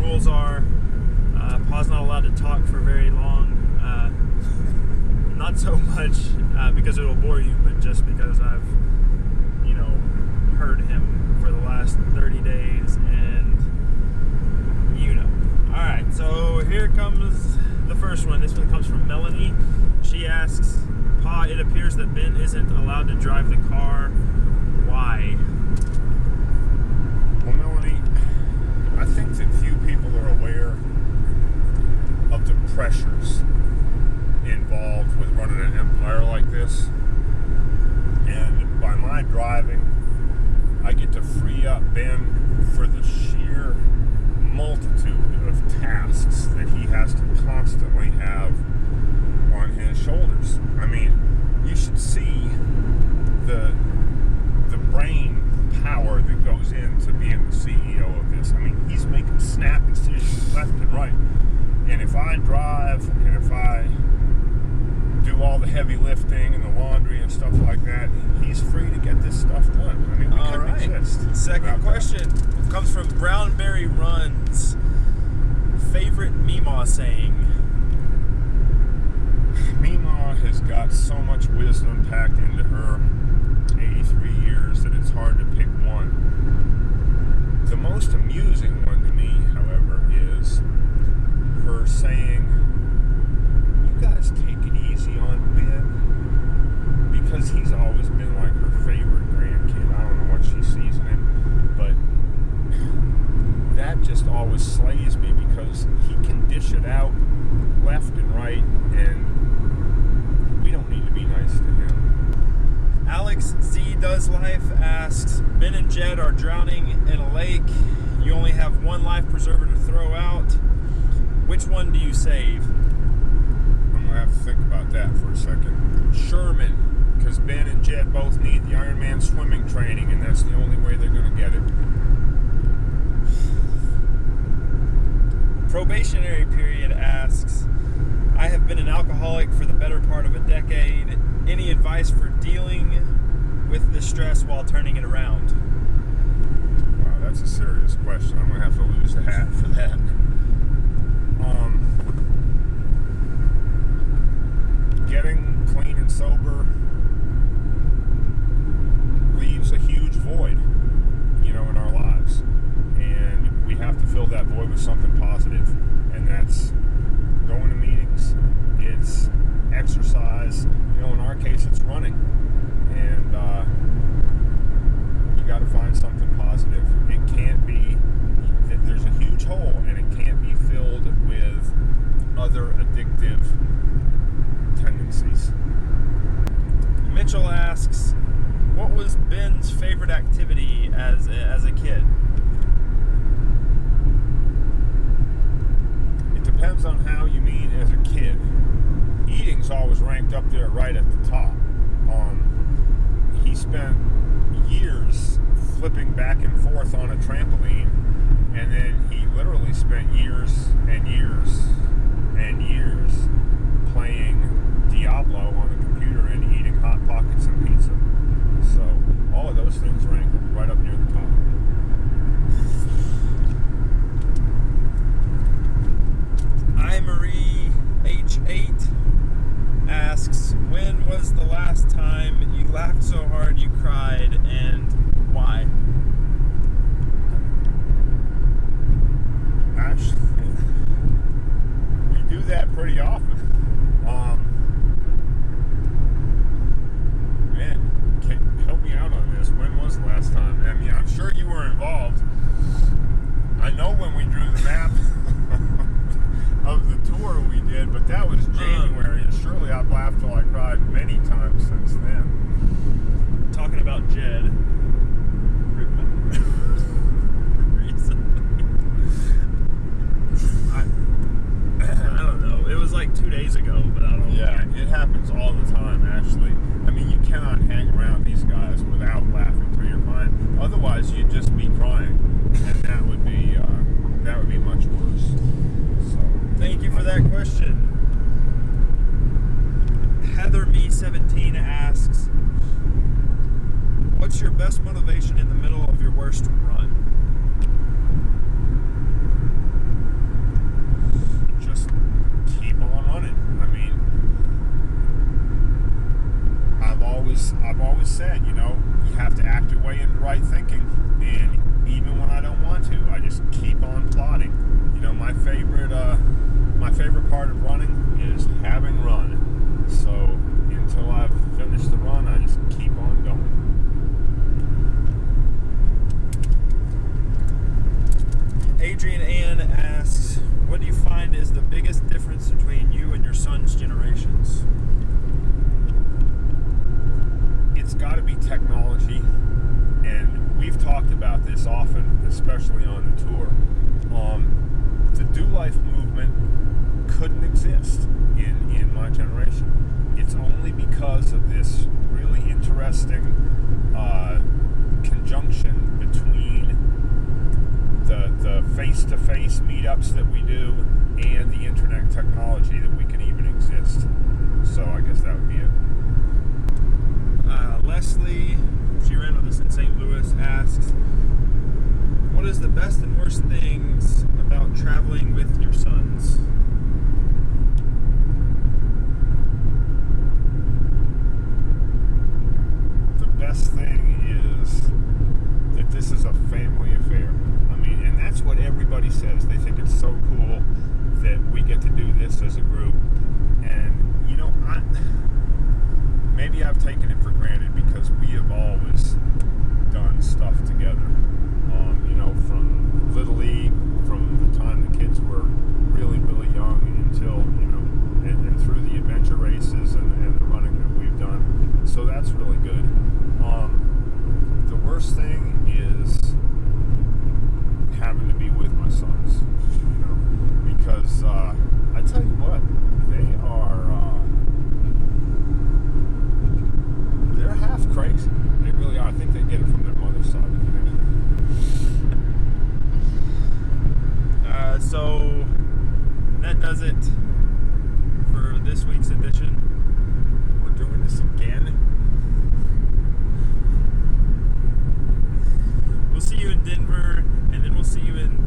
rules are Pa's not allowed to talk for very long. Not so much because it'll bore you, but just because I've, heard him for the last 30 days, and Alright, so here comes the first one. This one comes from Melanie. She asks, Pa, it appears that Ben isn't allowed to drive the car. Why? Well, Melanie, I think that few people are aware of the pressures involved with running an empire like this. And by my driving, I get to free up Ben for the sheer multitude of tasks that he has to constantly have on his shoulders. I mean, you should see the brain power that goes into being the CEO of this. I mean, he's making snap decisions left and right. And if I drive and if I do all the heavy lifting and the laundry and stuff like that, he's free to get this stuff done. I mean, we couldn't exist. Second question comes from Brownberry Runs. Favorite Meemaw saying? Meemaw has got so much wisdom packed into her 83 years that it's hard to pick one. The most amusing one to me, however, is her saying, "You guys take it easy on Ben," because he's always been like her favorite grandkid. I don't know what she sees in him, but that just always slays me because he can dish it out left and right, and we don't need to be nice to him. Alex Z Does Life asks, Ben and Jed are drowning in a lake. You only have one life preserver to throw out. Which one do you save? I'm going to have to think about that for a second. Sherman, because Ben and Jed both need the Ironman swimming training, and that's the only way they're going to get it. Probationary Period asks, I have been an alcoholic for the better part of a decade. Any advice for dealing with the stress while turning it around? Wow, that's a serious question. I'm going to have to lose a hat for that. Getting clean and sober leaves a huge void, in our lives. And we have to fill that void with something positive. And that's going to meetings, it's exercise, in our case it's running. And you got to find something positive. It can't be, there's a huge hole, and it can't be filled with other addictive tendencies. Mitchell asks, what was Ben's favorite activity as a kid? It depends on how you mean as a kid. Eating's always ranked up there right at the top. He spent years flipping back and forth on a trampoline, and then he literally spent years and years and years playing Diablo on the computer and eating Hot Pockets and pizza. So all of those things rank right up near the top. iMarie H8 asks, when was the last time you laughed so hard you cried, and why? Actually, we do that pretty often. Man, help me out on this. When was the last time? I mean, I'm sure you were involved. I know when we drew the map of the tour we did, but that was January, and surely I've laughed till I cried many times since then. Talking about Jed. Recently. I don't know. It was like 2 days ago, but I don't know. Yeah, it happens all the time, actually. I mean, you cannot hang around these guys without laughing through your mind. Otherwise, you'd just be crying, and that would be much worse. So, thank you for that question. Heather Me17 asks, what's your best motivation in the middle of your worst run? part of running is having run. So until I've finished the run, I just keep on going. Adrian Ann asks, what do you find is the biggest difference between you and your son's generations? It's got to be technology, and we've talked about this often, especially on the tour. The Do Life movement couldn't exist in my generation. It's only because of this really interesting conjunction between the face-to-face meetups that we do and the internet technology that we can even exist. So I guess that would be it. Leslie, she ran with us in St. Louis, asks, what is the best and worst things about traveling with your sons? The best thing is that this is a family affair. I mean, and that's what everybody says. They think it's so cool that we get to do this as a group. And, you know, maybe I've taken it for granted because we have always done stuff together. You know, from Little League, from the time the kids were really, really young until, you know, and through the adventure races and the running that we've done. So that's really good. The worst thing is having to be with my sons, you know, because I tell you what, they're half crazy. They really are. I think they get it from their mother's side of the family. So that does it for this week's edition. We're doing this again. We'll see you in Denver, and then we'll see you in